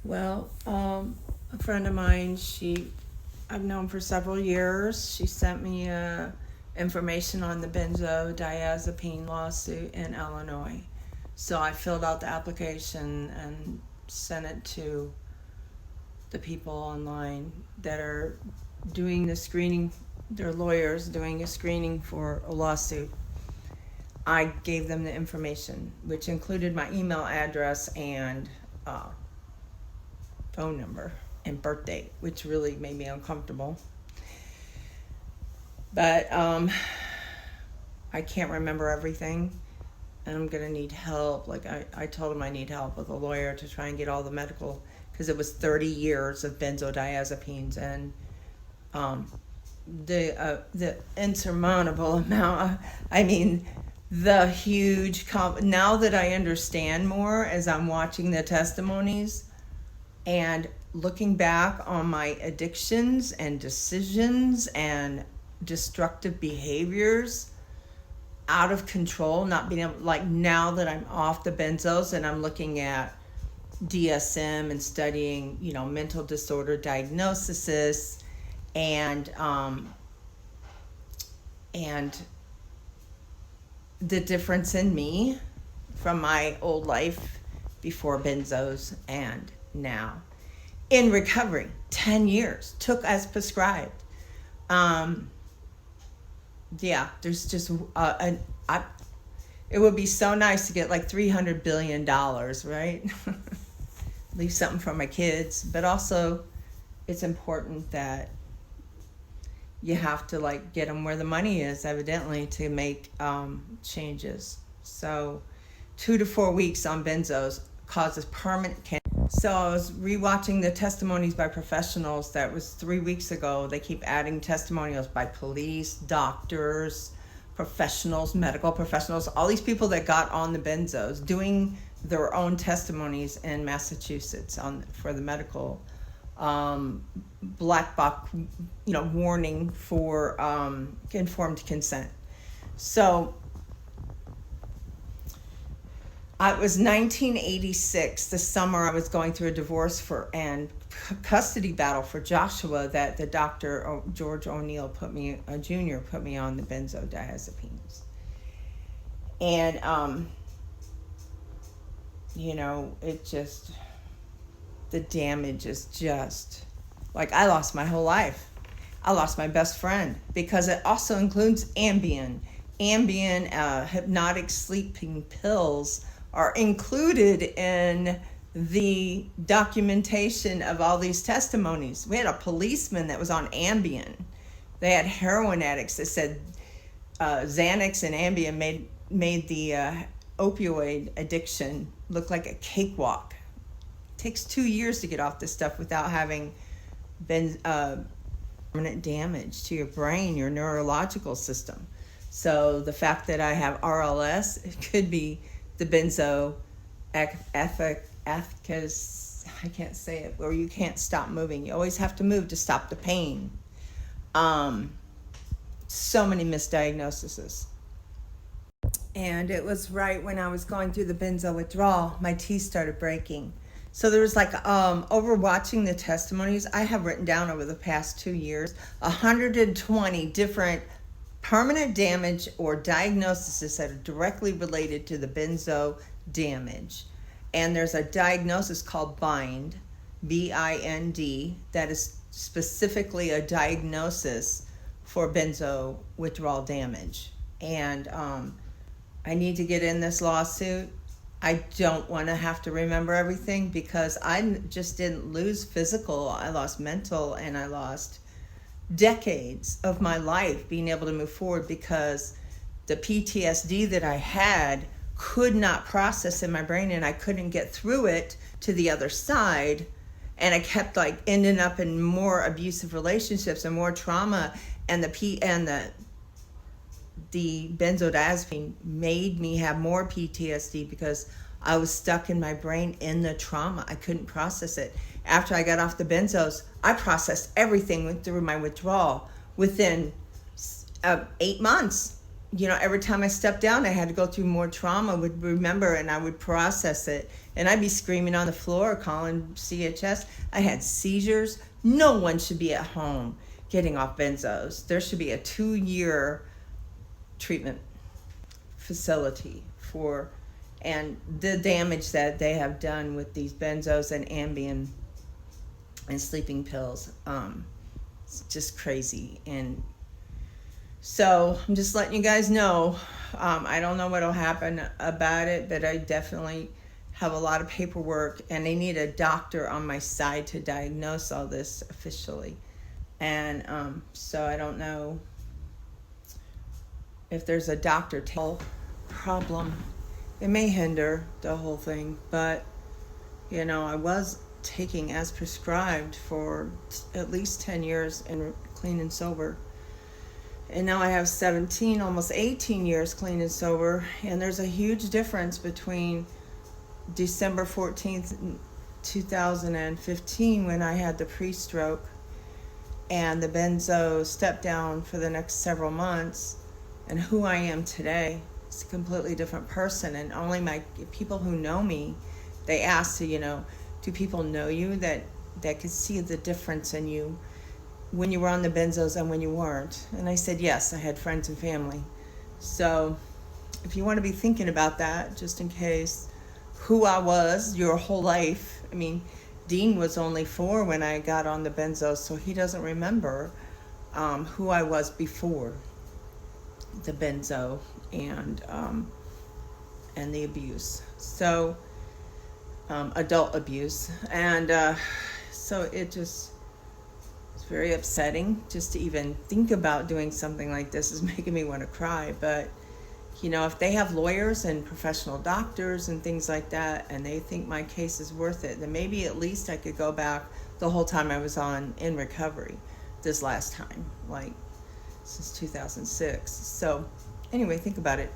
Well, a friend of mine, I've known for several years. She sent me information on the benzodiazepine lawsuit in Illinois. So I filled out the application and sent it to the people online that are doing the screening. They're lawyers doing a screening for a lawsuit. I gave them the information, which included my email address and phone number and birth date, which really made me uncomfortable. But I can't remember everything, and I'm gonna need help. Like I told him I need help with a lawyer to try and get all the medical, because it was 30 years of benzodiazepines, and the insurmountable amount. I mean, the huge now that I understand more as I'm watching the testimonies and looking back on my addictions and decisions and destructive behaviors, out of control, not being able, like now that I'm off the benzos and I'm looking at DSM and studying, mental disorder diagnosis and the difference in me from my old life before benzos and now in recovery. 10 years took as prescribed. There's just it would be so nice to get like $300 billion, right? Leave something for my kids, but also it's important that you have to like get them where the money is, evidently, to make changes. So 2 to 4 weeks on benzos causes permanent cancer. So I was rewatching the testimonies by professionals. That was 3 weeks ago. They keep adding testimonials by police, doctors, professionals, medical professionals, all these people that got on the benzos doing their own testimonies in Massachusetts for the medical black box, warning for informed consent. So it was 1986, the summer I was going through a divorce and custody battle for Joshua, that the doctor, George O'Neill, Jr. put me on the benzodiazepines. And, it just, the damage is just, like, I lost my whole life. I lost my best friend because it also includes Ambien. Hypnotic sleeping pills are included in the documentation of all these testimonies. We had a policeman that was on Ambien. They had heroin addicts that said Xanax and Ambien made the opioid addiction look like a cakewalk. It takes 2 years to get off this stuff without having permanent damage to your brain, your neurological system. So the fact that I have RLS, it could be the benzo ethicus, I can't say it, where you can't stop moving. You always have to move to stop the pain. So many misdiagnoses. And it was right when I was going through the benzo withdrawal, my teeth started breaking. So there was over watching the testimonies, I have written down over the past 2 years, 120 different permanent damage or diagnoses that are directly related to the benzo damage. And there's a diagnosis called BIND, BIND, that is specifically a diagnosis for benzo withdrawal damage. And I need to get in this lawsuit. I don't want to have to remember everything because I just didn't lose physical. I lost mental, and I lost decades of my life being able to move forward because the PTSD that I had could not process in my brain, and I couldn't get through it to the other side. And I kept ending up in more abusive relationships and more trauma, and the benzodiazepine made me have more PTSD because I was stuck in my brain in the trauma. I couldn't process it. After I got off the benzos, I processed everything through my withdrawal within 8 months. every time I stepped down, I had to go through more trauma, would remember, and I would process it. And I'd be screaming on the floor, calling CHS. I had seizures. No one should be at home getting off benzos. There should be a 2-year treatment facility and the damage that they have done with these benzos and Ambien and sleeping pills. It's just crazy. And so I'm just letting you guys know. I don't know what'll happen about it, but I definitely have a lot of paperwork, and they need a doctor on my side to diagnose all this officially. And so I don't know if there's a doctor problem. It may hinder the whole thing, but I was taking as prescribed for at least 10 years and clean and sober. And now I have 17, almost 18 years clean and sober. And there's a huge difference between December 14th, 2015, when I had the pre-stroke, and the benzo step down for the next several months, and who I am today. It's a completely different person. And only my people who know me, they ask, do people know you that could see the difference in you when you were on the benzos and when you weren't? And I said, yes, I had friends and family. So if you want to be thinking about that, just in case, who I was your whole life. I mean, Dean was only 4 when I got on the benzos, so he doesn't remember who I was before the benzo and the abuse. So adult abuse. And so it's very upsetting just to even think about doing something like this. Is making me want to cry. But if they have lawyers and professional doctors and things like that, and they think my case is worth it, then maybe at least I could go back the whole time I was in recovery this last time, like since 2006. So anyway, think about it.